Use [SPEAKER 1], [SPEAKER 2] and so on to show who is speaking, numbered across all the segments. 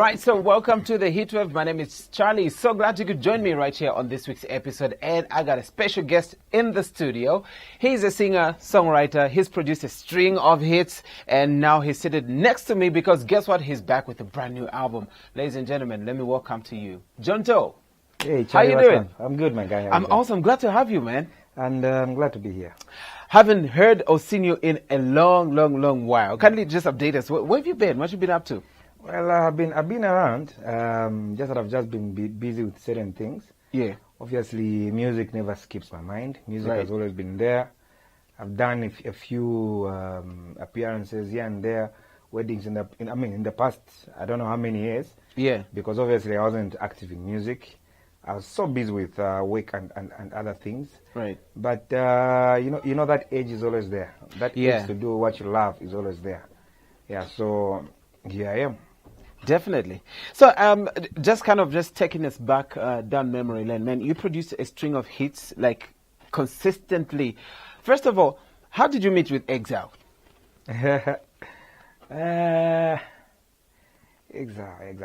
[SPEAKER 1] right, so welcome to the Heatwave. My name is Charlie. So glad you could join me right here on this week's episode. And I got a special guest in the studio. He's a singer, songwriter. He's produced a string of hits. And now he's seated next to me because guess what? He's back with a brand new album. Ladies and gentlemen, let me welcome to you, Jonto.
[SPEAKER 2] Hey, Charlie,
[SPEAKER 1] how you doing?
[SPEAKER 2] I'm good, my guy.
[SPEAKER 1] I'm awesome. Glad to have you, man.
[SPEAKER 2] And I'm glad to be here.
[SPEAKER 1] Haven't heard or seen you in a long while. Kindly just update us. Where have you been? What have you been up to?
[SPEAKER 2] Well, I've been around. Just that I've just been busy with certain things.
[SPEAKER 1] Yeah.
[SPEAKER 2] Obviously, music never skips my mind. Music has always been there. I've done a few appearances here and there, weddings in the past. I don't know how many years.
[SPEAKER 1] Yeah.
[SPEAKER 2] Because obviously I wasn't active in music. I was so busy with work and other things.
[SPEAKER 1] Right.
[SPEAKER 2] But you know that age is always there. That age to do what you love is always there. Yeah. So here I am.
[SPEAKER 1] Definitely. So, just taking us back down memory lane, man. You produced a string of hits like consistently. First of all, how did you meet with Exile?
[SPEAKER 2] Exile.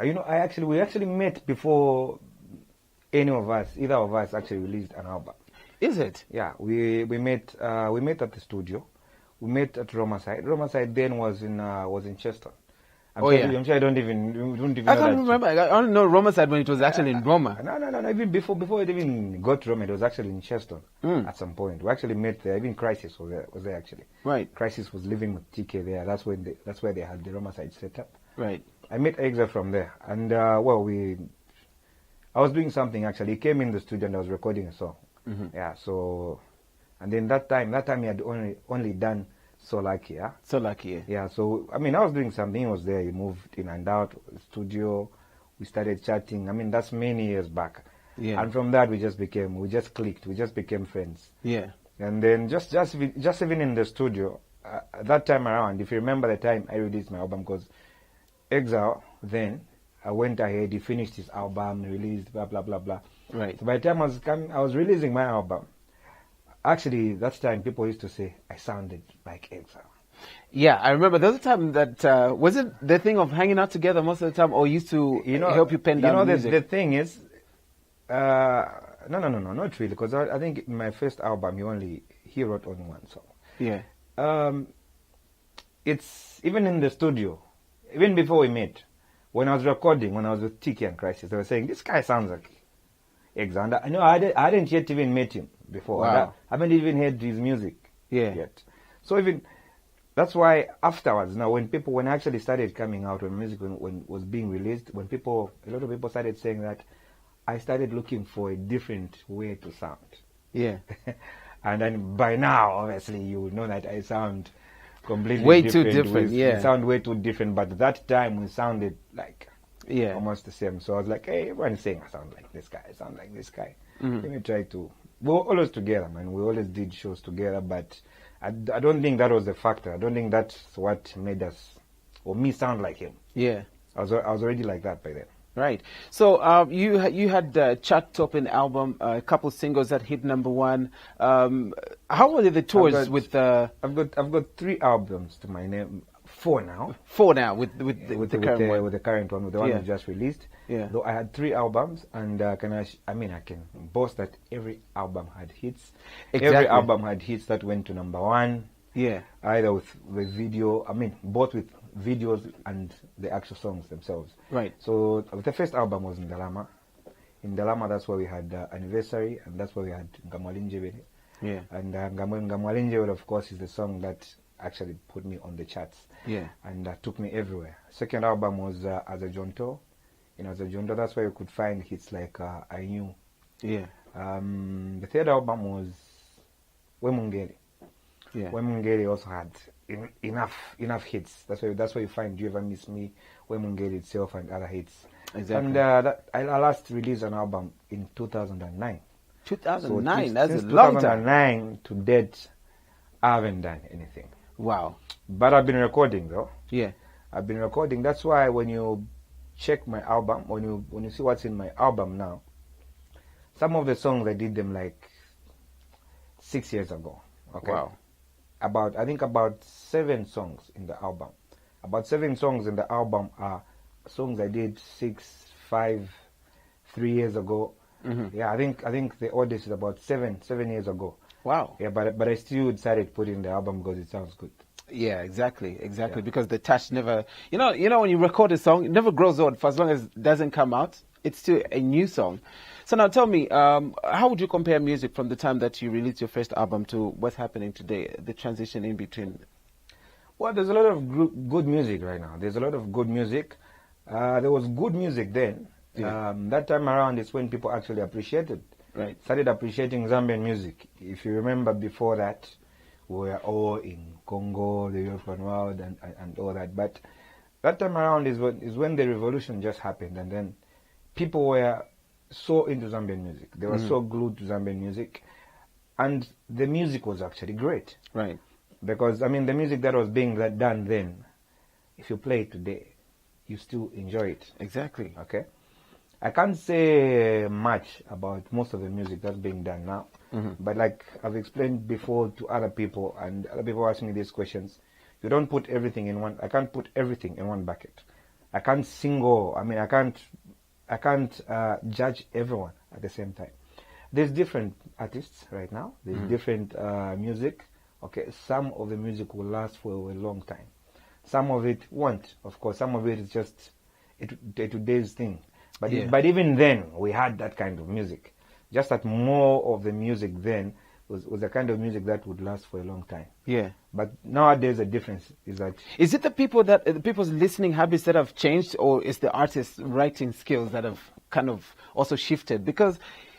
[SPEAKER 2] You know, we actually met before either of us actually released an album.
[SPEAKER 1] Is it?
[SPEAKER 2] Yeah, we met at the studio. We met at Roma Side. Roma Side then was in Chester. I'm sure I don't even.
[SPEAKER 1] I can't remember. I only know Roma Side when it was actually in Roma.
[SPEAKER 2] No. Even before it even got to Roma, it was actually in Chester at some point. We actually met there. Even Crisis was there actually.
[SPEAKER 1] Right.
[SPEAKER 2] Crisis was living with TK there. That's where they had the Roma Side set up.
[SPEAKER 1] Right.
[SPEAKER 2] I met Exile from there, and I was doing something actually. He came in the studio and I was recording a song. Mm-hmm. Yeah. So, and then that time he had only done So Lucky, yeah?
[SPEAKER 1] So Lucky, yeah.
[SPEAKER 2] Yeah, so, I was doing something. He was there. He moved in and out of the studio. We started chatting. That's many years back.
[SPEAKER 1] Yeah.
[SPEAKER 2] And from that, we just clicked. We just became friends.
[SPEAKER 1] Yeah.
[SPEAKER 2] And then just even in the studio, that time around, if you remember the time I released my album, because Exile, then, I went ahead, he finished his album, released, blah, blah, blah, blah.
[SPEAKER 1] Right.
[SPEAKER 2] So by the time I was releasing my album, actually, that time people used to say I sounded like Exile.
[SPEAKER 1] Yeah, I remember there was a time that was it the thing of hanging out together most of the time, or used to help you pen down music?
[SPEAKER 2] The thing is, no, not really, because I think in my first album he wrote only one song.
[SPEAKER 1] Yeah.
[SPEAKER 2] It's even in the studio, even before we met, when I was recording, when I was with TK and Crisis, they were saying this guy sounds like Exile. I know I hadn't yet even met him before.
[SPEAKER 1] Wow.
[SPEAKER 2] I haven't even heard his music yet. So even that's why afterwards, now when I actually started coming out, when music when was being released, a lot of people started saying that I started looking for a different way to sound.
[SPEAKER 1] Yeah.
[SPEAKER 2] And then by now, obviously, you know that I sound completely
[SPEAKER 1] way
[SPEAKER 2] different.
[SPEAKER 1] Too different.
[SPEAKER 2] We sound way too different. But at that time, we sounded like almost the same. So I was like, hey, everyone's saying I sound like this guy. I sound like this guy.
[SPEAKER 1] Mm-hmm.
[SPEAKER 2] Let me try to. We were always together, man. We always did shows together. But I don't think that was the factor. I don't think that's what made us or me sound like him.
[SPEAKER 1] Yeah.
[SPEAKER 2] I was already like that by then.
[SPEAKER 1] Right. So you had the chart-topping album, a couple singles that hit #1. How were the tours
[SPEAKER 2] I've got 3 albums to my name. 4 now.
[SPEAKER 1] 4 now with the current one.
[SPEAKER 2] With the current one, with the one we just released.
[SPEAKER 1] Yeah.
[SPEAKER 2] Though I had 3 albums, and I can boast that every album had hits.
[SPEAKER 1] Exactly.
[SPEAKER 2] Every album had hits that went to #1.
[SPEAKER 1] Yeah.
[SPEAKER 2] Either with video, both with videos and the actual songs themselves.
[SPEAKER 1] Right.
[SPEAKER 2] So the first album was in Ndalama. In Ndalama, that's where we had Anniversary, and that's where we had Ngamwalinjebele.
[SPEAKER 1] Yeah.
[SPEAKER 2] And Ngamwalinjebele, of course, is the song that actually put me on the charts.
[SPEAKER 1] Yeah.
[SPEAKER 2] And took me everywhere. Second album was As a Jonto. As a Jonto, that's where you could find hits like I Knew.
[SPEAKER 1] Yeah.
[SPEAKER 2] The third album was Wemungeli.
[SPEAKER 1] Yeah.
[SPEAKER 2] Wemungeli also had enough hits. That's where you find Do You Ever Miss Me, Wemungeli itself, and other hits.
[SPEAKER 1] Exactly.
[SPEAKER 2] And I last released an album in 2009.
[SPEAKER 1] 2009,
[SPEAKER 2] so
[SPEAKER 1] that's a long time.
[SPEAKER 2] 2009 to date, I haven't done anything.
[SPEAKER 1] Wow.
[SPEAKER 2] But I've been recording though.
[SPEAKER 1] Yeah.
[SPEAKER 2] I've been recording. That's why when you check my album, when you see what's in my album now, some of the songs I did them like 6 years ago. Okay.
[SPEAKER 1] Wow.
[SPEAKER 2] I think about 7 songs in the album. About 7 songs in the album are songs I did 6, 5, 3 years ago. Yeah, I think the oldest is about 7 years ago.
[SPEAKER 1] Wow.
[SPEAKER 2] Yeah, but I still decided to put in the album because it sounds good.
[SPEAKER 1] Yeah, exactly. Yeah. Because the touch never, you know, when you record a song, it never grows old for as long as it doesn't come out. It's still a new song. So now tell me, how would you compare music from the time that you released your first album to what's happening today, the transition in between?
[SPEAKER 2] Well, there's a lot of good music right now. There's a lot of good music. There was good music then. Yeah. That time around is when people actually started appreciating Zambian music. If you remember before that, we were all in Congo, the European world, and all that. But that time around is when the revolution just happened, and then people were so into Zambian music. They were so glued to Zambian music, and the music was actually great.
[SPEAKER 1] Right.
[SPEAKER 2] Because, I mean, the music that was being done then, if you play it today, you still enjoy it.
[SPEAKER 1] Exactly.
[SPEAKER 2] Okay? I can't say much about most of the music that's being done now, but like I've explained before to other people, and other people ask me these questions, you don't put everything in one. I can't put everything in one bucket. I can't I can't judge everyone at the same time. There's different artists right now. There's different music. Okay, some of the music will last for a long time. Some of it won't, of course. Some of it is just today's thing. But even then, we had that kind of music. Just that more of the music then was the kind of music that would last for a long time.
[SPEAKER 1] Yeah.
[SPEAKER 2] But nowadays, the difference is that...
[SPEAKER 1] Is it the people's listening habits that have changed, or is the artist's writing skills that have kind of also shifted? Because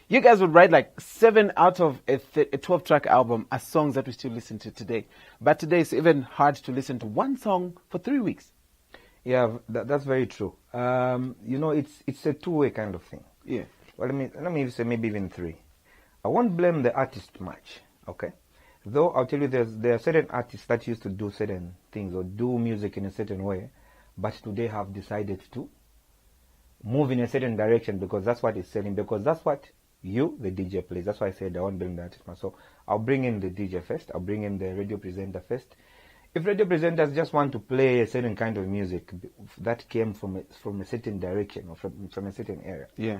[SPEAKER 1] you guys would write like 7 out of a 12-track album as songs that we still listen to today. But today it's even hard to listen to one song for 3 weeks.
[SPEAKER 2] Yeah, that's very true. You know, it's a two-way kind of thing.
[SPEAKER 1] Yeah.
[SPEAKER 2] Well, let me say maybe even 3. I won't blame the artist much, okay? Though I'll tell you there are certain artists that used to do certain things or do music in a certain way, but today have decided to move in a certain direction because that's what is selling, because that's what the DJ plays. That's why I said I won't blame the artist much. So I'll bring in the DJ first. I'll bring in the radio presenter first. If radio presenters just want to play a certain kind of music that came from a certain direction or from a certain area,
[SPEAKER 1] yeah,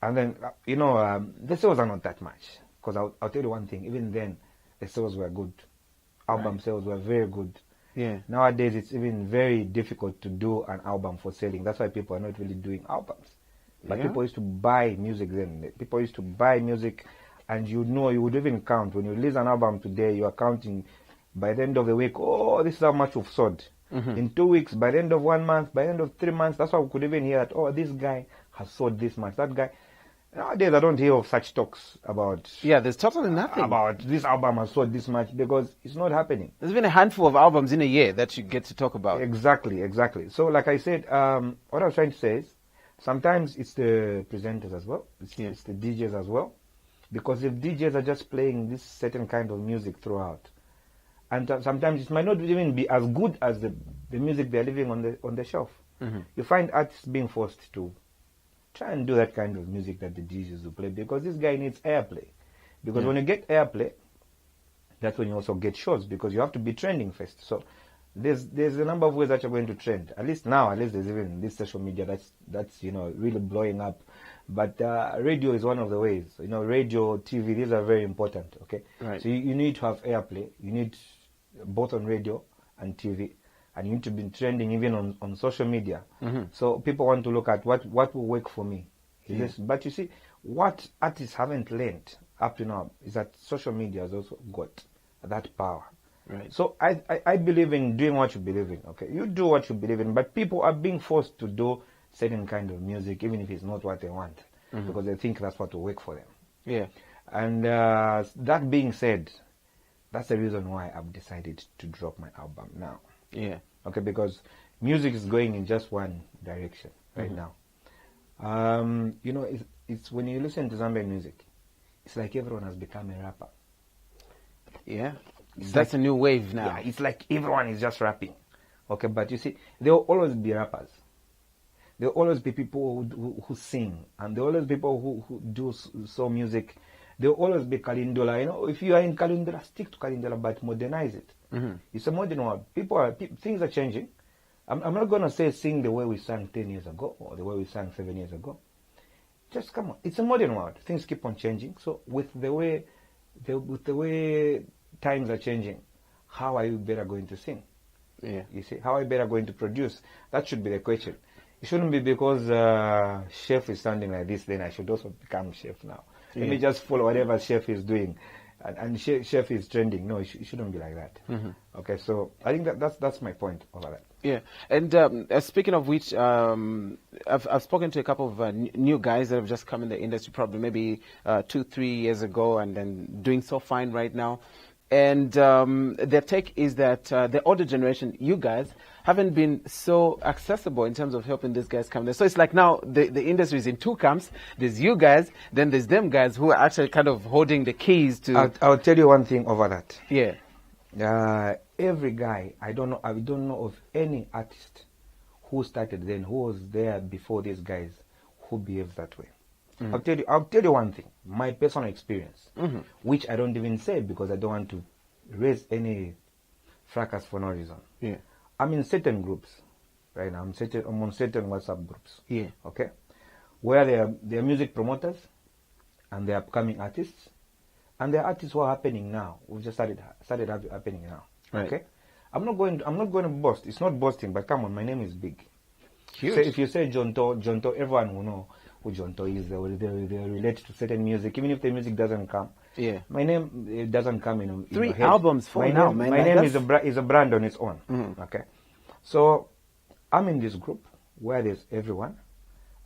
[SPEAKER 2] and then you know the sales are not that much, because I'll tell you one thing. Even then, the sales were good. Album sales were very good.
[SPEAKER 1] Yeah.
[SPEAKER 2] Nowadays, it's even very difficult to do an album for selling. That's why people are not really doing albums. But people used to buy music then. People used to buy music, and you would even count when you release an album today. You are counting. By the end of the week, oh, this is how much we've sold. In 2 weeks, by the end of 1 month, by the end of 3 months, that's why we could even hear that, oh, this guy has sold this much. That guy. Nowadays, I don't hear of such talks about...
[SPEAKER 1] Yeah, there's totally nothing.
[SPEAKER 2] About this album has sold this much, because it's not happening.
[SPEAKER 1] There's been a handful of albums in a year that you get to talk about.
[SPEAKER 2] Exactly. So, like I said, what I was trying to say is, sometimes it's the presenters as well. It's the DJs as well. Because if DJs are just playing this certain kind of music throughout, and sometimes it might not even be as good as the music they're leaving on the shelf. You find artists being forced to try and do that kind of music that the DJs will play, because this guy needs airplay. Because when you get airplay, that's when you also get shows, because you have to be trending first. So there's a number of ways that you're going to trend. At least there's even this social media that's really blowing up. But radio is one of the ways. Radio, TV, these are very important. Okay.
[SPEAKER 1] Right.
[SPEAKER 2] So you need to have airplay. You need both on radio and TV, and you need to be trending even on social media. So people want to look at what will work for me. But you see, what artists haven't learned up to now is that social media has also got that power.
[SPEAKER 1] Right.
[SPEAKER 2] So I believe in doing what you believe in. Okay, you do what you believe in, but people are being forced to do certain kind of music, even if it's not what they want, because they think that's what will work for them.
[SPEAKER 1] Yeah.
[SPEAKER 2] And that being said, that's the reason why I've decided to drop my album now.
[SPEAKER 1] Yeah.
[SPEAKER 2] Okay, because music is going in just one direction right now. It's when you listen to Zambian music, it's like everyone has become a rapper.
[SPEAKER 1] Yeah. That's a new wave now.
[SPEAKER 2] Yeah, it's like everyone is just rapping. Okay, but you see, there will always be rappers. There will always be people who sing, and there will always be people who do soul music. There will always be Kalindola. If you are in Kalindola, stick to Kalindola, but modernize it. It's a modern world. Things are changing, I'm not going to say sing the way we sang 10 years ago or the way we sang 7 years ago. Just come on. It's a modern world. Things keep on changing. So with the way times are changing, how are you better going to sing?
[SPEAKER 1] Yeah.
[SPEAKER 2] You see, how are you better going to produce? That should be the question. It shouldn't be because chef is sounding like this, then I should also become chef now.
[SPEAKER 1] Yeah.
[SPEAKER 2] Let me just follow whatever chef is doing, and chef is trending. No, it shouldn't be like that. Okay, so I think that's my point over that.
[SPEAKER 1] Yeah, and speaking of which, I've spoken to a couple of new guys that have just come in the industry, probably maybe 2-3 years ago, and then doing so fine right now. And their take is that the older generation, you guys, haven't been so accessible in terms of helping these guys come there. So it's like now the industry is in two camps. There's you guys, then there's them guys who are actually kind of holding the keys to...
[SPEAKER 2] I'll tell you one thing over that.
[SPEAKER 1] Yeah.
[SPEAKER 2] Every guy, I don't know of any artist who started then, who was there before these guys, who behaves that way. I'll tell you one thing, my personal experience, which I don't even say because I don't want to raise any fracas for no reason.
[SPEAKER 1] Yeah.
[SPEAKER 2] I'm in certain groups right now. I'm on certain WhatsApp groups.
[SPEAKER 1] Yeah.
[SPEAKER 2] Okay, where they are music promoters, and they are upcoming artists, and there are artists who are happening now. We've just started happening now.
[SPEAKER 1] Right.
[SPEAKER 2] Okay, I'm not going to boast. It's not boasting, but come on, my name is big.
[SPEAKER 1] Huge.
[SPEAKER 2] So if you say Jonto, everyone will know who Jonto is. They relate to certain music, even if the music doesn't come.
[SPEAKER 1] Yeah.
[SPEAKER 2] My name it doesn't come in
[SPEAKER 1] 3
[SPEAKER 2] your head.
[SPEAKER 1] albums for now, man.
[SPEAKER 2] My name is a brand on its own. Okay, so I'm in this group where there's everyone,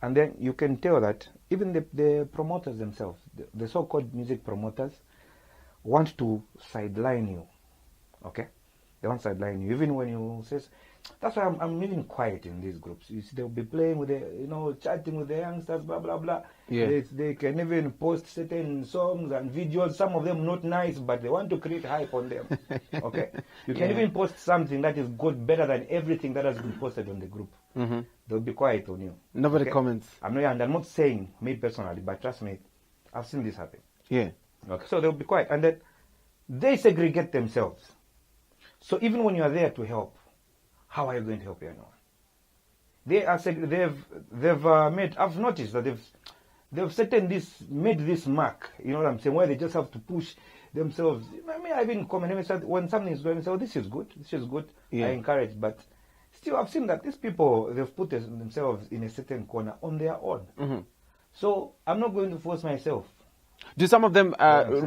[SPEAKER 2] and then you can tell that even the promoters themselves, the so-called music promoters, want to sideline you. Okay, they want to sideline you even when you say. That's why I'm even quiet in these groups. You see, they'll be playing with chatting with the youngsters, blah blah blah.
[SPEAKER 1] Yeah.
[SPEAKER 2] They can even post certain songs and videos. Some of them not nice, but they want to create hype on them. Okay, you can even post something that is good, better than everything that has been posted on the group. They'll be quiet on you.
[SPEAKER 1] Nobody comments.
[SPEAKER 2] I'm not saying me personally, but trust me, I've seen this happen.
[SPEAKER 1] Yeah.
[SPEAKER 2] Okay, so they'll be quiet, and then they segregate themselves. So even when you are there to help, how are you going to help anyone? They've made. I've noticed that they've made this mark. You know what I'm saying? Where they just have to push themselves. I mean, I've been commenting when something is going. I say, "Oh, this is good. This is good."
[SPEAKER 1] Yeah.
[SPEAKER 2] I encourage, but still, I've seen that these people they've put themselves in a certain corner on their own. So I'm not going to force myself.
[SPEAKER 1] Do some of them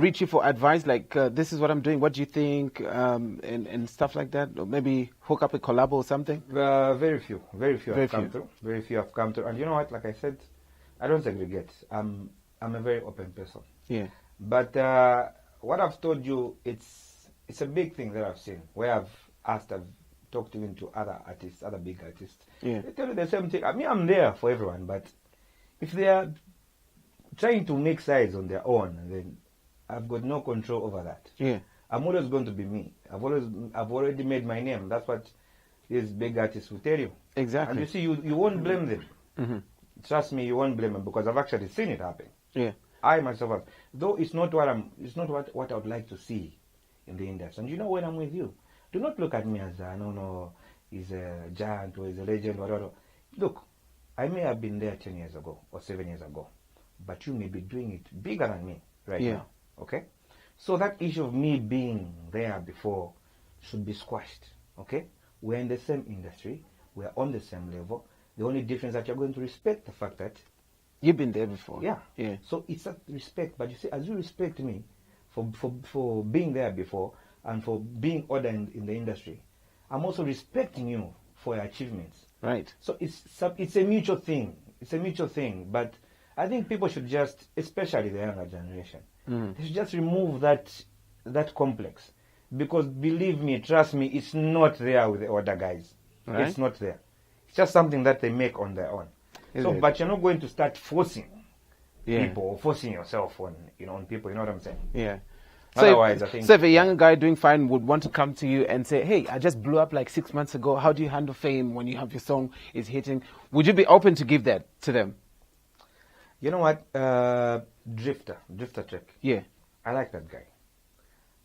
[SPEAKER 1] reach you for advice, like this is what I'm doing, what do you think, and stuff like that? Or maybe hook up a collab or something?
[SPEAKER 2] Very few have come through. Very few have come through. And you know what? Like I said, I don't segregate. I'm a very open person.
[SPEAKER 1] Yeah.
[SPEAKER 2] But what I've told you, it's a big thing that I've seen. Where I've talked even to other artists, other big artists.
[SPEAKER 1] Yeah.
[SPEAKER 2] They tell you the same thing. I mean, I'm there for everyone, but if they are trying to make sides on their own, then I've got no control over that.
[SPEAKER 1] Yeah.
[SPEAKER 2] I'm always going to be me. I've already made my name. That's what these big artists will tell you.
[SPEAKER 1] Exactly.
[SPEAKER 2] And you see, you won't blame them. Trust me, you won't blame them because I've actually seen it happen.
[SPEAKER 1] Yeah.
[SPEAKER 2] I myself have. Though it's not what I would like to see in the industry. And you know, when I'm with you, do not look at me as he's a giant or he's a legend, whatever. Look, I may have been there 10 years ago or 7 years ago, but you may be doing it bigger than me right now. Okay? So that issue of me being there before should be squashed. Okay? We're in the same industry. We're on the same level. The only difference is that you're going to respect the fact that
[SPEAKER 1] you've been there before.
[SPEAKER 2] Yeah.
[SPEAKER 1] Yeah.
[SPEAKER 2] So it's that respect. But you see, as you respect me for being there before and for being older in the industry, I'm also respecting you for your achievements.
[SPEAKER 1] Right.
[SPEAKER 2] So it's a mutual thing. It's a mutual thing. But I think people should just, especially the younger generation, they should just remove that complex. Because believe me, trust me, it's not there with the older guys. Right? It's not there. It's just something that they make on their own. But you're not going to start forcing people or forcing yourself on people. You know what I'm saying?
[SPEAKER 1] Yeah.
[SPEAKER 2] Otherwise, I think.
[SPEAKER 1] So if a young guy doing fine would want to come to you and say, "Hey, I just blew up like 6 months ago. How do you handle fame when you have your song is hitting?" Would you be open to give that to them?
[SPEAKER 2] You know what? Drifter Trek.
[SPEAKER 1] Yeah.
[SPEAKER 2] I like that guy.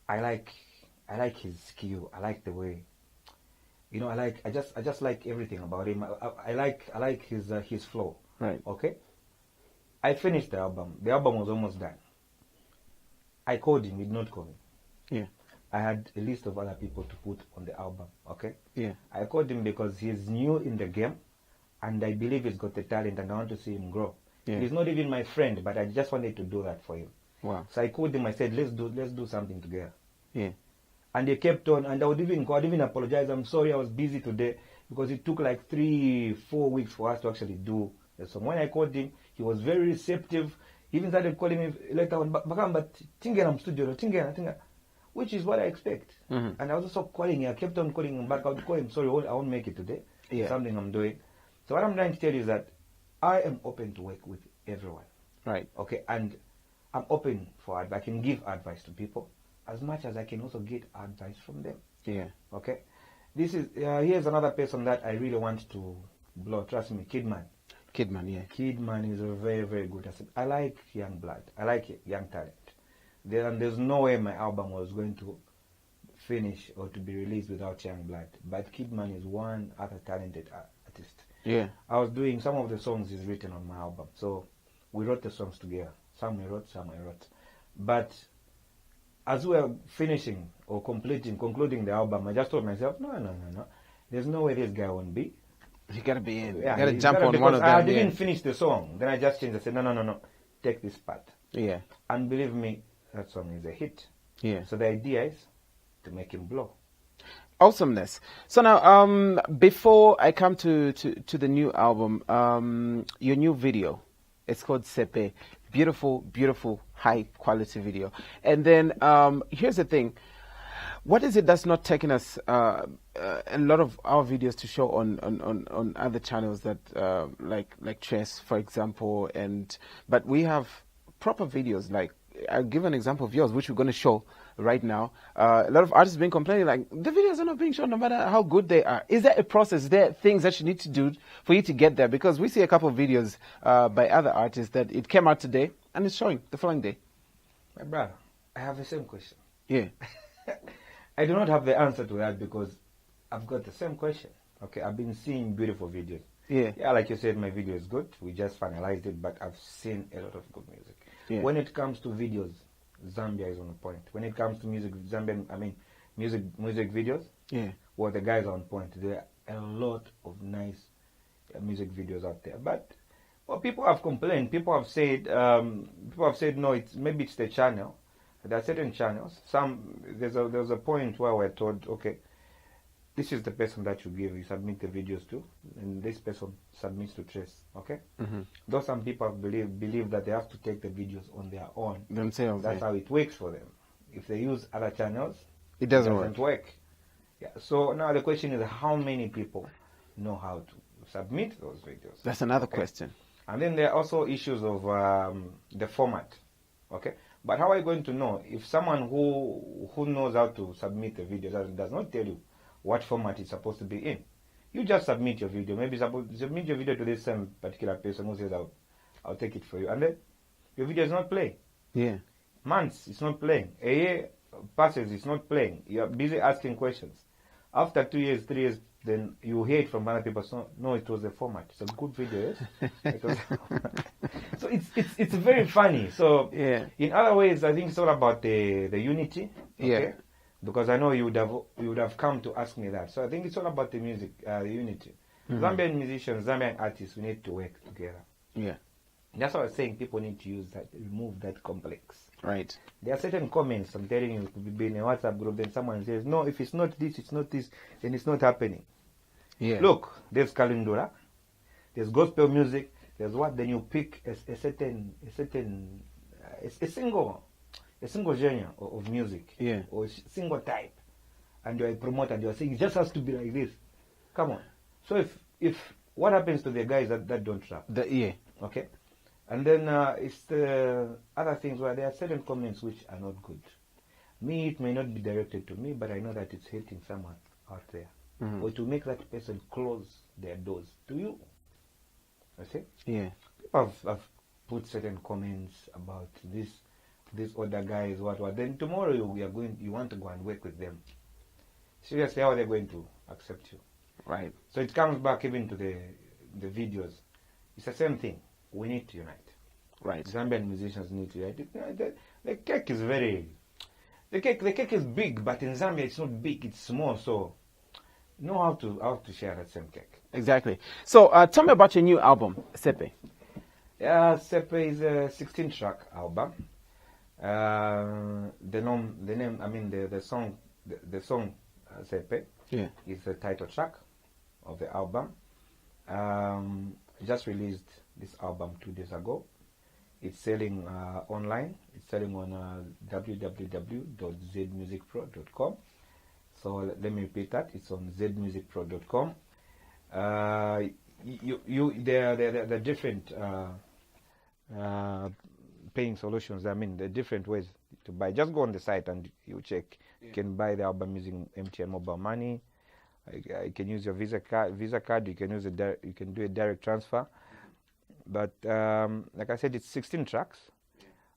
[SPEAKER 2] I like his skill. I like the way. You know, I just like everything about him. I like his flow.
[SPEAKER 1] Right.
[SPEAKER 2] Okay. I finished the album. The album was almost done. I called him. He did not call me.
[SPEAKER 1] Yeah.
[SPEAKER 2] I had a list of other people to put on the album. Okay.
[SPEAKER 1] Yeah.
[SPEAKER 2] I called him because he's new in the game, and I believe he's got the talent, and I want to see him grow.
[SPEAKER 1] Yeah.
[SPEAKER 2] He's not even my friend, but I just wanted to do that for him.
[SPEAKER 1] Wow.
[SPEAKER 2] So I called him. I said, let's do something together.
[SPEAKER 1] Yeah.
[SPEAKER 2] And he kept on, and I'd even apologize. I'm sorry, I was busy today, because it took like 3-4 weeks for us to actually do the song. When I called him, he was very receptive. He even started calling me later on, but Tingena studio, Tingena, which is what I expect.
[SPEAKER 1] Mm-hmm.
[SPEAKER 2] And I was also calling him. I kept on calling him back. I would call him, sorry, I won't make it today.
[SPEAKER 1] Yeah.
[SPEAKER 2] Something I'm doing. So what I'm trying to tell you is that I am open to work with everyone.
[SPEAKER 1] Right.
[SPEAKER 2] Okay, and I'm open for advice. I can give advice to people as much as I can also get advice from them.
[SPEAKER 1] Yeah.
[SPEAKER 2] Okay. This is here's another person that I really want to blow. Trust me, Kidman.
[SPEAKER 1] Kidman, yeah.
[SPEAKER 2] Kidman is a very, very good asset. I like young blood. I like young talent. There's no way my album was going to finish or to be released without young blood. But Kidman is one other talented artist.
[SPEAKER 1] Yeah.
[SPEAKER 2] I was doing some of the songs is written on my album, so we wrote the songs together. Some we wrote, some I wrote. But as we were finishing or concluding the album, I just told myself, no. There's no way this guy won't be.
[SPEAKER 1] You gotta be in.
[SPEAKER 2] Yeah,
[SPEAKER 1] you gotta jump on one of them.
[SPEAKER 2] I didn't finish the song. Then I just changed. I said, no. Take this part.
[SPEAKER 1] Yeah.
[SPEAKER 2] And believe me, that song is a hit.
[SPEAKER 1] Yeah.
[SPEAKER 2] So the idea is to make him blow.
[SPEAKER 1] Awesomeness. So now, before I come to the new album, your new video, it's called Sepe. Beautiful, beautiful, high quality video. And then here's the thing. What is it that's not taking us a lot of our videos to show on other channels that like Chess, for example, but we have proper videos. Like I'll give an example of yours, which we're going to show right now. A lot of artists have been complaining like the videos are not being shown no matter how good they are. Is there a process? Is there things that you need to do for you to get there? Because we see a couple of videos by other artists that it came out today and it's showing the following day.
[SPEAKER 2] My brother, I have the same question.
[SPEAKER 1] Yeah.
[SPEAKER 2] I do not have the answer to that because I've got the same question. Okay, I've been seeing beautiful videos.
[SPEAKER 1] Yeah.
[SPEAKER 2] Yeah, like you said, my video is good. We just finalized it, but I've seen a lot of good music.
[SPEAKER 1] Yeah.
[SPEAKER 2] When it comes to videos, Zambia is on point. When it comes to music, music videos,
[SPEAKER 1] yeah,
[SPEAKER 2] well, the guys are on point. There are a lot of nice music videos out there. But well, people have complained. People have said no. Maybe it's the channel. There are certain channels. There's a point where we're told, okay, this is the person that you submit the videos to, and this person submits to Trace. Okay.
[SPEAKER 1] Mm-hmm.
[SPEAKER 2] Though some people believe that they have to take the videos on their own
[SPEAKER 1] themselves.
[SPEAKER 2] That's how it works for them. If they use other channels,
[SPEAKER 1] it doesn't work.
[SPEAKER 2] Yeah. So now the question is, how many people know how to submit those videos?
[SPEAKER 1] That's another question. And
[SPEAKER 2] then there are also issues of the format. Okay. But how are you going to know if someone who knows how to submit a video does not tell you what format it's supposed to be in? You just submit your video. Maybe submit your video to this same particular person who says, I'll take it for you. And then your video is not playing. Yeah. Months, it's not playing. A year passes, it's not playing. You're busy asking questions. After 2 years, 3 years, then you hear it from other people. So, no, it was a format. It's a good video, yes? It was so it's very funny. So yeah. In other ways, I think it's all about the unity. Okay? Yeah. Because I know you would have come to ask me that. So I think it's all about the music, the unity. Mm-hmm. Zambian musicians, Zambian artists, we need to work together. Yeah. That's what I was saying. People need to remove that complex. Right. There are certain comments I'm telling you, could be in a WhatsApp group, then someone says, no, if it's not this, then it's not happening. Yeah. Look, there's Kalindura, there's gospel music, there's what, then you pick a single genre of music, yeah, or a single type, and you're a promoter and you're saying it just has to be like this. Come on. So if what happens to the guys that don't rap? Yeah. Okay. And then it's the other things where there are certain comments which are not good. Me, it may not be directed to me, but I know that it's hitting someone out there. Mm-hmm. Or to make that person close their doors to you. I see? Yeah. People have put certain comments about these other guys, what. Then tomorrow you want to go and work with them. seriously, how are they going to accept you?
[SPEAKER 1] Right.
[SPEAKER 2] So it comes back even to the videos. It's the same thing. We need to unite.
[SPEAKER 1] Right.
[SPEAKER 2] Zambian musicians need to unite. The cake is the cake is big, but in Zambia it's not big, it's small, so know how to share that same cake.
[SPEAKER 1] Exactly. So tell me about your new album, Sepe.
[SPEAKER 2] Yeah, Sepe is a 16-track album. The song Sepe is the title track of the album. Just released this album 2 days ago. It's selling online. It's selling on www.zmusicpro.com. So let me repeat that. It's on zmusicpro.com. There are different paying solutions. I mean, there are different ways to buy. Just go on the site and you check. You can buy the album using MTN Mobile Money. You can use your Visa card. You can use you can do a direct transfer. But like I said, it's 16 tracks,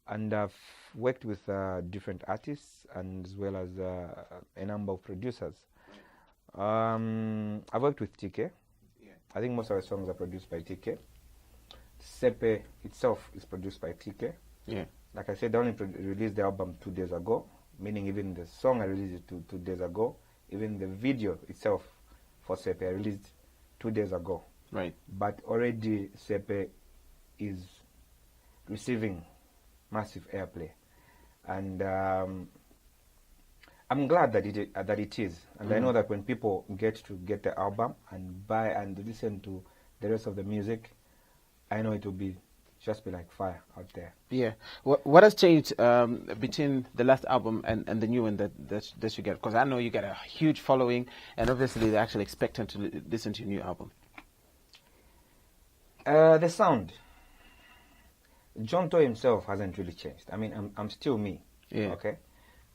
[SPEAKER 2] and I've worked with different artists and as well as a number of producers. I've worked with TK. I think most of the songs are produced by TK. Sepe itself is produced by TK.
[SPEAKER 1] Yeah.
[SPEAKER 2] Like I said, I only released the album 2 days ago, meaning even the song I released it 2 days ago. Even the video itself for Sepe I released 2 days ago.
[SPEAKER 1] Right.
[SPEAKER 2] But already Sepe is receiving massive airplay, and I'm glad that it is. And I know that when people get the album and buy and listen to the rest of the music, I know it will just be like fire out there.
[SPEAKER 1] Yeah. What has changed between the last album and the new one that you get? Because I know you get a huge following, and obviously they're actually expecting to listen to your new album.
[SPEAKER 2] The sound. Jonto himself hasn't really changed. I mean, I'm still me.
[SPEAKER 1] Yeah.
[SPEAKER 2] Okay.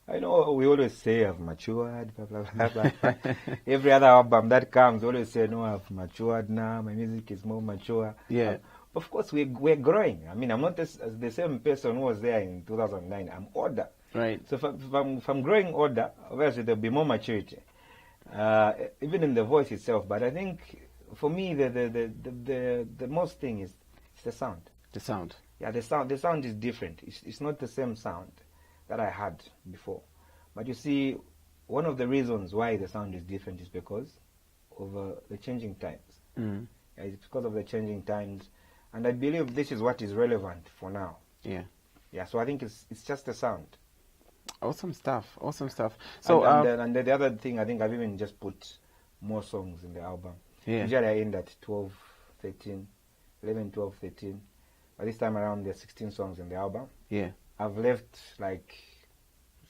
[SPEAKER 2] I know we always say I've matured, blah blah blah blah. Every other album that comes, always say no, I've matured now. My music is more mature.
[SPEAKER 1] Yeah.
[SPEAKER 2] Of course, we're growing. I mean, I'm not the same person who was there in 2009. I'm older.
[SPEAKER 1] Right.
[SPEAKER 2] So if I'm growing older, obviously there'll be more maturity, even in the voice itself. But I think for me, the most thing is the sound.
[SPEAKER 1] The sound.
[SPEAKER 2] Yeah, the sound is different. It's not the same sound that I had before. But you see, one of the reasons why the sound is different is because of the changing times.
[SPEAKER 1] Mm.
[SPEAKER 2] Yeah, it's because of the changing times, and I believe this is what is relevant for now.
[SPEAKER 1] Yeah.
[SPEAKER 2] Yeah. So I think it's just the sound.
[SPEAKER 1] Awesome stuff. Awesome stuff. So
[SPEAKER 2] and the other thing, I think I've even just put more songs in the album.
[SPEAKER 1] Yeah.
[SPEAKER 2] Usually I end at 12, 13, 11, 12, 13. But this time around, there's 16 songs in the album.
[SPEAKER 1] Yeah.
[SPEAKER 2] I've left like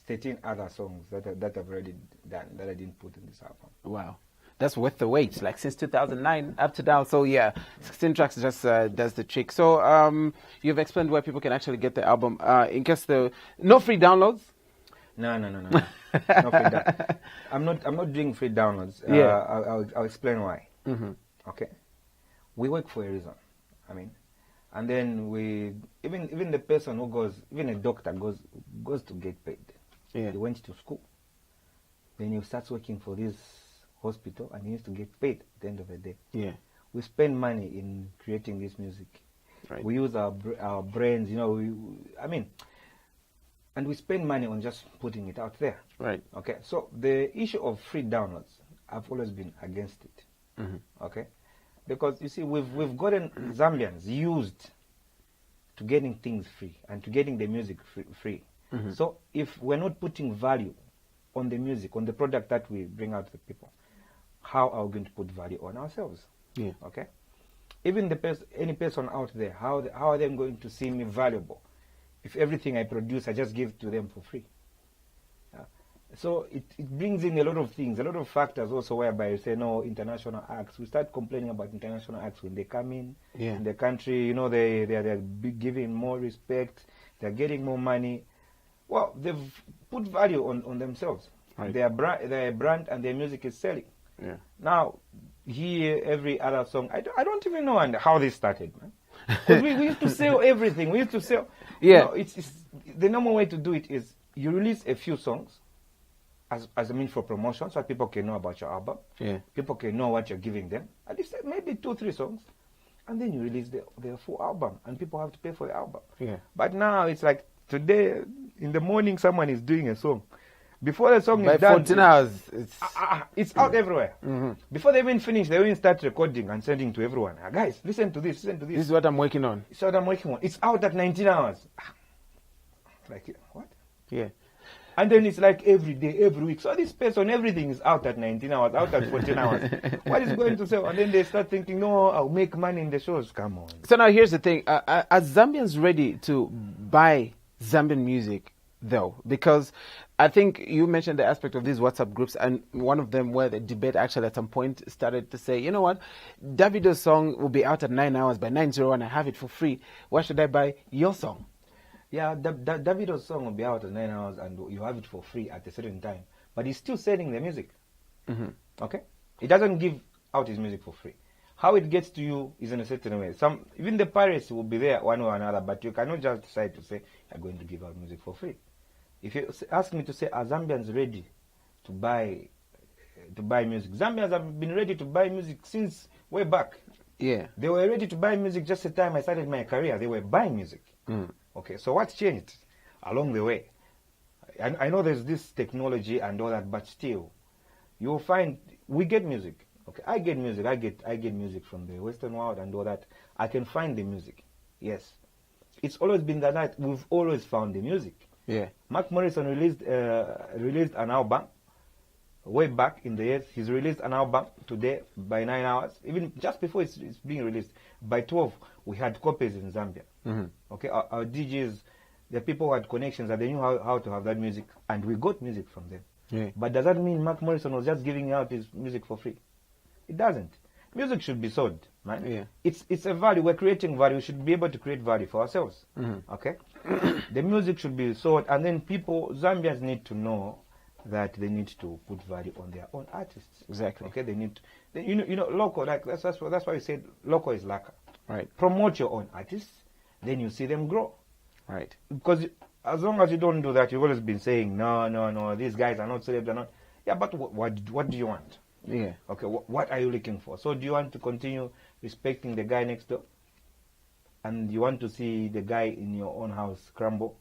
[SPEAKER 2] 13 other songs that I've already done that I didn't put in this album.
[SPEAKER 1] Wow. That's worth the wait, like since 2009 up to now. So yeah, 16 tracks just does the trick. So you've explained where people can actually get the album. In case no free downloads.
[SPEAKER 2] No. No free I'm not doing free downloads.
[SPEAKER 1] Yeah.
[SPEAKER 2] I'll explain why.
[SPEAKER 1] Mm-hmm.
[SPEAKER 2] Okay. We work for a reason. I mean, and then we even the person who goes, even a doctor goes to get paid.
[SPEAKER 1] Yeah.
[SPEAKER 2] He went to school. Then he starts working for this hospital and he needs to get paid at the end of the day.
[SPEAKER 1] Yeah.
[SPEAKER 2] We spend money in creating this music.
[SPEAKER 1] Right.
[SPEAKER 2] We use our brains, and we spend money on just putting it out there.
[SPEAKER 1] Right.
[SPEAKER 2] Okay. So the issue of free downloads, I've always been against it.
[SPEAKER 1] Mm-hmm.
[SPEAKER 2] Okay. Because you see, we've gotten Zambians used to getting things free and to getting the music free.
[SPEAKER 1] Mm-hmm.
[SPEAKER 2] So if we're not putting value on the music, on the product that we bring out to the people, how are we going to put value on ourselves?
[SPEAKER 1] Yeah.
[SPEAKER 2] Okay. Even any person out there, how are they going to see me valuable if everything I produce I just give to them for free? So it brings in a lot of things, a lot of factors also whereby you say, no, international acts. We start complaining about international acts when they come in the country, they're giving more respect, they're getting more money. Well, they've put value on themselves.
[SPEAKER 1] Right.
[SPEAKER 2] They're a brand and their music is selling.
[SPEAKER 1] Yeah.
[SPEAKER 2] Now, here, every other song, I don't even know how this started, man. Because we used to sell everything. We used to sell.
[SPEAKER 1] Yeah.
[SPEAKER 2] It's the normal way to do it is you release a few songs. as I mean for promotion, so that people can know about your album.
[SPEAKER 1] Yeah.
[SPEAKER 2] People can know what you're giving them. At least maybe 2-3 songs. And then you release the full album, and people have to pay for the album.
[SPEAKER 1] Yeah.
[SPEAKER 2] But now it's like today in the morning, someone is doing a song. Before the song
[SPEAKER 1] By
[SPEAKER 2] is done,
[SPEAKER 1] 14 hours,
[SPEAKER 2] it's out everywhere. Before they even finish, they even start recording and sending to everyone. Guys, listen to this, listen to this.
[SPEAKER 1] This is what I'm working on.
[SPEAKER 2] It's what I'm working on. It's out at 19 hours. Like, what?
[SPEAKER 1] Yeah.
[SPEAKER 2] And then it's like every day, every week. So this person, everything is out at 19 hours, out at 14 hours. What is going to sell? And then they start thinking, no, I'll make money in the shows. Come on.
[SPEAKER 1] So now here's the thing. Are Zambians ready to buy Zambian music, though? Because I think you mentioned the aspect of these WhatsApp groups, and one of them where the debate actually at some point started to say, you know what, Davido's song will be out at 9 hours by 9:01 and I have it for free. Why should I buy your song?
[SPEAKER 2] Yeah, Davido's song will be out at 9 hours and you have it for free at a certain time. But he's still selling the music. Okay? He doesn't give out his music for free. How it gets to you is in a certain way. Even the pirates will be there one way or another, but you cannot just decide to say, you're going to give out music for free. If you ask me to say, are Zambians ready to buy music? Zambians have been ready to buy music since way back.
[SPEAKER 1] Yeah.
[SPEAKER 2] They were ready to buy music just the time I started my career. They were buying music. Okay, so what's changed along the way? I know there's this technology and all that, but still, you'll find we get music. Okay, I get music. I get music from the Western world and all that. I can find the music. Yes, it's always been that we've always found the music.
[SPEAKER 1] Yeah.
[SPEAKER 2] Mark Morrison released an album way back in the years. He's released an album today by 9 hours. Even just before it's being released, by 12, we had copies in Zambia. Okay, our DJs, the people who had connections, and they knew how to have that music, and we got music from them.
[SPEAKER 1] Yeah.
[SPEAKER 2] But does that mean Mark Morrison was just giving out his music for free? It doesn't. Music should be sold, right?
[SPEAKER 1] Yeah.
[SPEAKER 2] It's a value. We're creating value. We should be able to create value for ourselves. Okay? The music should be sold, and then Zambians need to know that they need to put value on their own artists.
[SPEAKER 1] Exactly.
[SPEAKER 2] Okay, they need to, you know, local, like that's why we said local is lacquer.
[SPEAKER 1] Right.
[SPEAKER 2] Promote your own artists, then you see them grow.
[SPEAKER 1] Right.
[SPEAKER 2] Because as long as you don't do that, you've always been saying, no, these guys are not celebs, they're not. Yeah, but what do you want?
[SPEAKER 1] Yeah.
[SPEAKER 2] Okay, what are you looking for? So do you want to continue respecting the guy next door? And you want to see the guy in your own house crumble?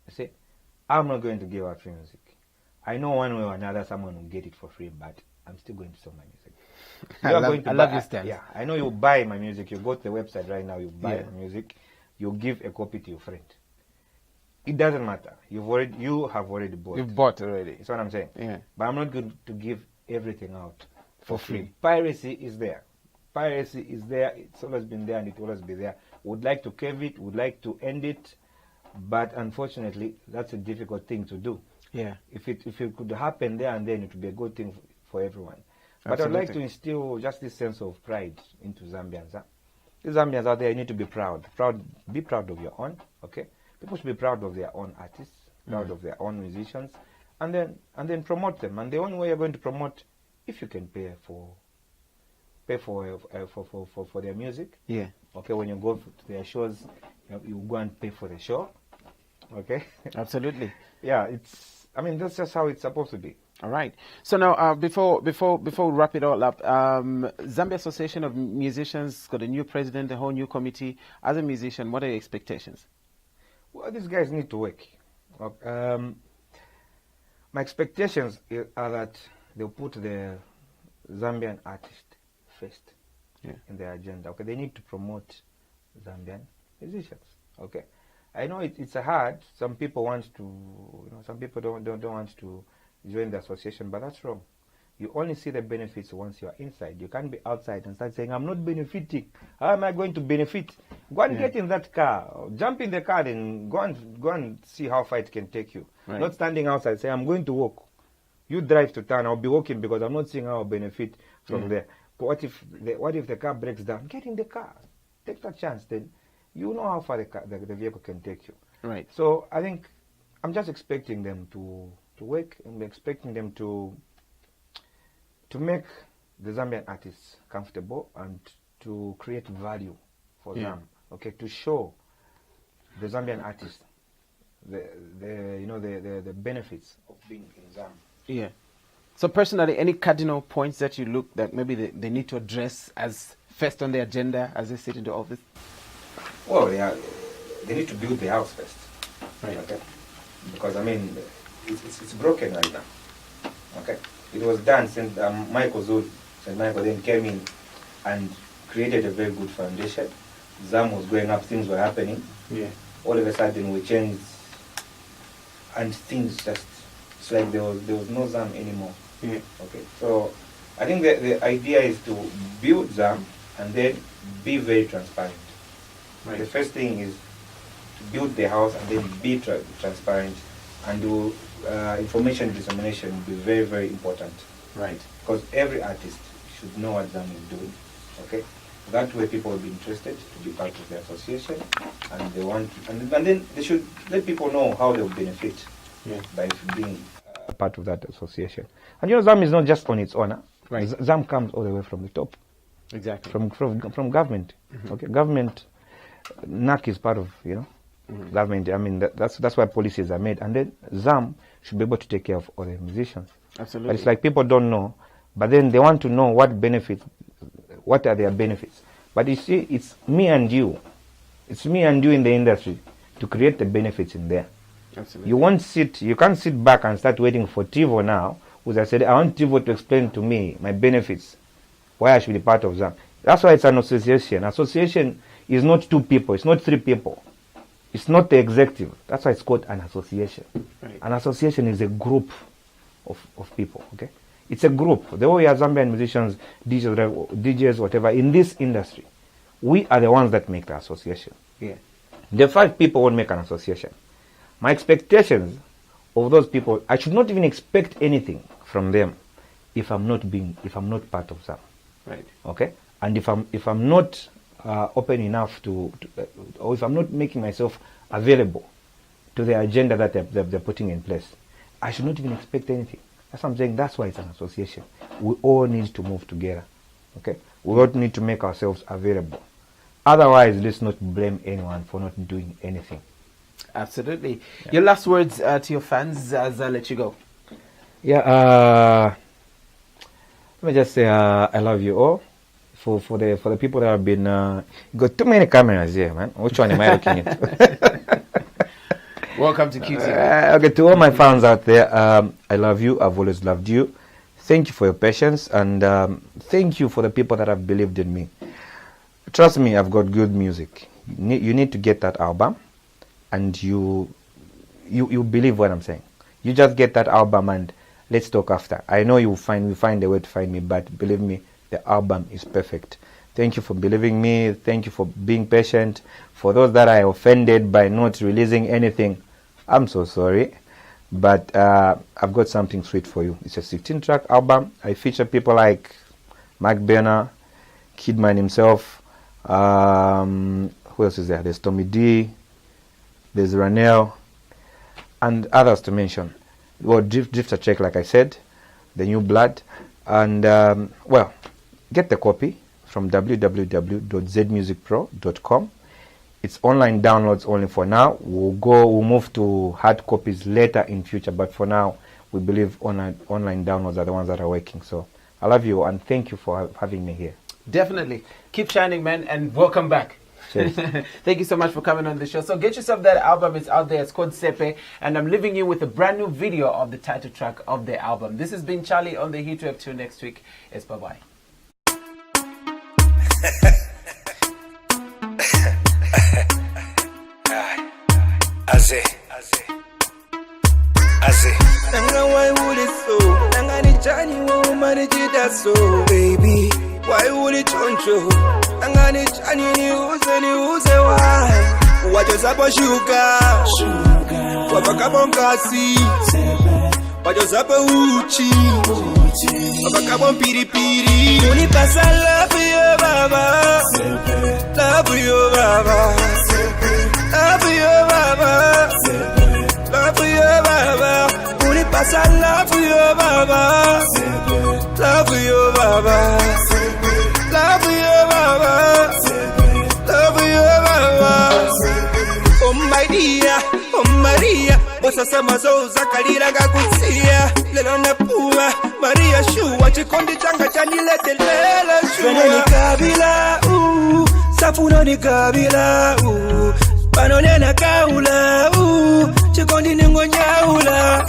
[SPEAKER 2] You say, I'm not going to give out free music. I know one way or another someone will get it for free, but I'm still going to sell my music.
[SPEAKER 1] I love your stance.
[SPEAKER 2] Yeah, I know you buy my music. You go to the website right now, you buy my music, you give a copy to your friend. It doesn't matter. You have already bought.
[SPEAKER 1] You've bought already.
[SPEAKER 2] That's what I'm saying.
[SPEAKER 1] Yeah.
[SPEAKER 2] But I'm not going to give everything out for free. Piracy is there. Piracy is there. It's always been there and it will always be there. Would like to curb it, would like to end it, but unfortunately, that's a difficult thing to do.
[SPEAKER 1] Yeah.
[SPEAKER 2] If it could happen there and then, it would be a good thing for everyone. But
[SPEAKER 1] Absolutely.
[SPEAKER 2] I'd like to instill just this sense of pride into Zambians. The Zambians out there, you need to be proud. Be proud of your own. Okay, people should be proud of their own artists, proud of their own musicians, and then promote them. And the only way you're going to promote, if you can pay for their music.
[SPEAKER 1] Yeah.
[SPEAKER 2] Okay, when you go to their shows, you go and pay for the show. Okay.
[SPEAKER 1] Absolutely.
[SPEAKER 2] Yeah, that's just how it's supposed to be.
[SPEAKER 1] All right. So now, before we wrap it all up, Zambia Association of Musicians got a new president, a whole new committee. As a musician, what are your expectations?
[SPEAKER 2] Well, these guys need to work. My expectations are that they'll put the Zambian artist first in their agenda. Okay, they need to promote Zambian musicians. Okay, I know it's hard. Some people want to, some people don't want to join the association, but that's wrong. You only see the benefits once you are inside. You can't be outside and start saying, I'm not benefiting. How am I going to benefit? Go and get in that car. Jump in the car and go and see how far it can take you. Right. Not standing outside saying, I'm going to walk. You drive to town. I'll be walking because I'm not seeing how I'll benefit from there. But what if the car breaks down? Get in the car. Take that chance. Then you know how far the vehicle can take you.
[SPEAKER 1] Right.
[SPEAKER 2] So I think I'm just expecting them to work. I'm expecting them to make the Zambian artists comfortable and to create value for them. Okay, to show the Zambian artists the benefits of being in ZAM.
[SPEAKER 1] Yeah. So personally, any cardinal points that you look that maybe they need to address as first on the agenda as they sit into office?
[SPEAKER 2] Well, they need to build the house first.
[SPEAKER 1] Right.
[SPEAKER 2] Okay. Because I mean, it's broken right now. Okay. It was done since St. Michael then came in and created a very good foundation. ZAM was going up, things were happening.
[SPEAKER 1] Yeah.
[SPEAKER 2] All of a sudden we changed, and things just, it's like there was no ZAM anymore.
[SPEAKER 1] Yeah.
[SPEAKER 2] Okay. So I think the idea is to build ZAM and then be very transparent.
[SPEAKER 1] Right.
[SPEAKER 2] The first thing is to build the house and then be transparent, and do information dissemination will be very, very important.
[SPEAKER 1] Right.
[SPEAKER 2] Because every artist should know what ZAM is doing. Okay. That way people will be interested to be part of the association, and they want to, and then they should let people know how they will benefit by being a part of that association. And ZAM is not just on its own.
[SPEAKER 1] Right.
[SPEAKER 2] ZAM comes all the way from the top.
[SPEAKER 1] Exactly.
[SPEAKER 2] From government. Mm-hmm. Okay. Government, NAC is part of government. I mean that's why policies are made, and then ZAM should be able to take care of all the musicians.
[SPEAKER 1] Absolutely.
[SPEAKER 2] But it's like people don't know, but then they want to know what benefits. What are their benefits? But you see, it's me and you. It's me and you in the industry to create the benefits in there.
[SPEAKER 1] Absolutely.
[SPEAKER 2] You can't sit back and start waiting for Tivo now. Because I said, I want Tivo to explain to me my benefits, why I should be part of ZAM. That's why it's an association. Association is not 2 people. It's not 3 people. It's not the executive. That's why it's called an association.
[SPEAKER 1] Right.
[SPEAKER 2] An association is a group of people, okay? It's a group. The way we are Zambian musicians, DJs, whatever, in this industry, we are the ones that make the association.
[SPEAKER 1] Yeah.
[SPEAKER 2] The 5 people won't make an association. My expectations of those people, I should not even expect anything from them if I'm not part of ZAM.
[SPEAKER 1] Right.
[SPEAKER 2] Okay? And if I'm not open enough to or if I'm not making myself available to the agenda that they're putting in place, I should not even expect anything. That's what I'm saying. That's why it's an association. We all need to move together. Okay? We all need to make ourselves available. Otherwise, let's not blame anyone for not doing anything.
[SPEAKER 1] Absolutely. Yeah. Your last words to your fans as I let you go.
[SPEAKER 2] Yeah. Let me just say I love you all. For the people that have been you got too many cameras here, man. Which one am I looking at?
[SPEAKER 1] Welcome to QT.
[SPEAKER 2] Okay, to all my fans out there, I love you. I've always loved you. Thank you for your patience, and thank you for the people that have believed in me. Trust me, I've got good music. You need to get that album, and you believe what I'm saying. You just get that album, and let's talk after. I know you'll find a way to find me, but believe me, the album is perfect. Thank you for believing me. Thank you for being patient. For those that I offended by not releasing anything, I'm so sorry. But I've got something sweet for you. It's a 16-track album. I feature people like Mike Benner, Kidman himself. Who else is there? There's Tommy D. There's Ranel. And others to mention. Well, Drifter Check, like I said. The New Blood. And, get the copy from www.zmusicpro.com. It's online downloads only for now. We'll move to hard copies later in future, but for now, we believe online downloads are the ones that are working. So I love you, and thank you for having me here.
[SPEAKER 1] Definitely. Keep shining, man, and welcome back. Thank you so much for coming on the show. So get yourself that album. It's out there. It's called Sepe, and I'm leaving you with a brand new video of the title track of the album. This has been Charlie on the Heatwave. Till next week. It's bye-bye.
[SPEAKER 3] Aze Nanga why would it so Nanga ni chani wa umari jita so Baby why would it Jonto Nanga ni chani ni uze why Wajo sapo shuka Wapaka bonkasi Wajo sapo uchi Wapaka bompiripiri Unipasa love you baba Love you baba Love you baba Love you baba Unipasa love you baba Love you baba Love you baba Love you baba Oh my dear pasa mazoza kalira ngakusia lelo napua Maria shua chikondi changa chaniletelela shua Veneni kabila safuno ni kabila panonena kaula chikondi ningo nyaula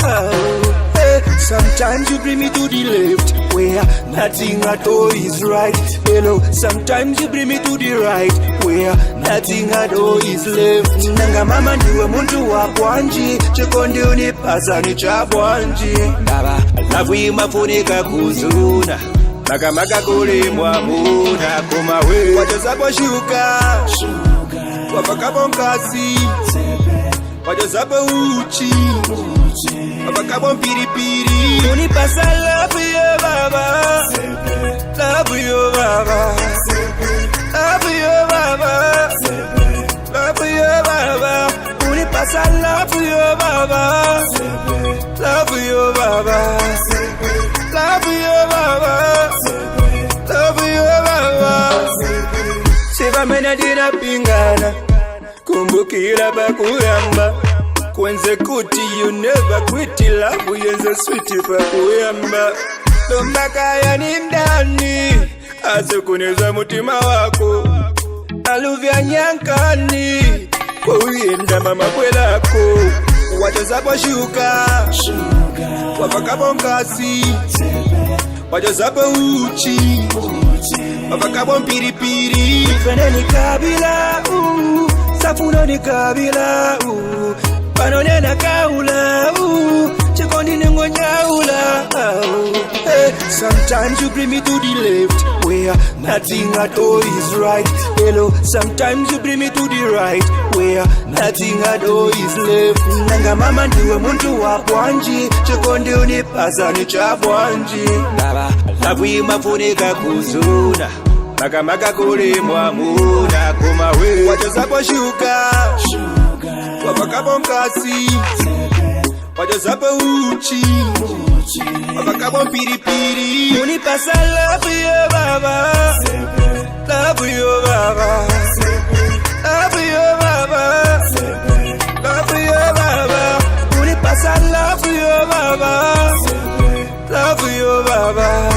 [SPEAKER 3] Sometimes you bring me to the left where nothing at all is right. Hello, sometimes you bring me to the right where nothing at all is left. Nanga mama ndiwe muntu wa kwanji chikondi unipasa ni cha bwanji baba love imafunika kuzuna maga kulimwa muna kumawe wajazabo shuka wapakabo nkasi wajazabo uchi wapakabo mpiripiri unipasa love yo baba love yo baba love yo baba love yo baba unipasa love yo baba love yo baba love yo baba love yo baba Siva mena dina pingana kumbukira bakuyamba kwenze kuti you never quit love yenze sweet bakuyamba lombakaya ni ndani asekuneza mutima wako aluvya nyankani kuyenda mama kwelako wachazapo shuka wapakapo nkasi wachazapo uchi wapakapo mpiripiri Veneni kabila safuno ni kabila panonena kaula chikondi ningo nyaula Sometimes you bring me to the left where nothing at all is right. Hello, sometimes you bring me to the right where nothing at all is left. Nanga mama ndiwe muntu wa kwanji chikondi unipasa ni cha bwanji baba love imafunika kuzuna maga kulimwa muna kumawe wachazapo shuka wapakabo nkasi wachazapo uchi wapakabo mpiripiri unipasa love yo baba love yo baba love yo baba love yo baba unipasa love yo baba love yo baba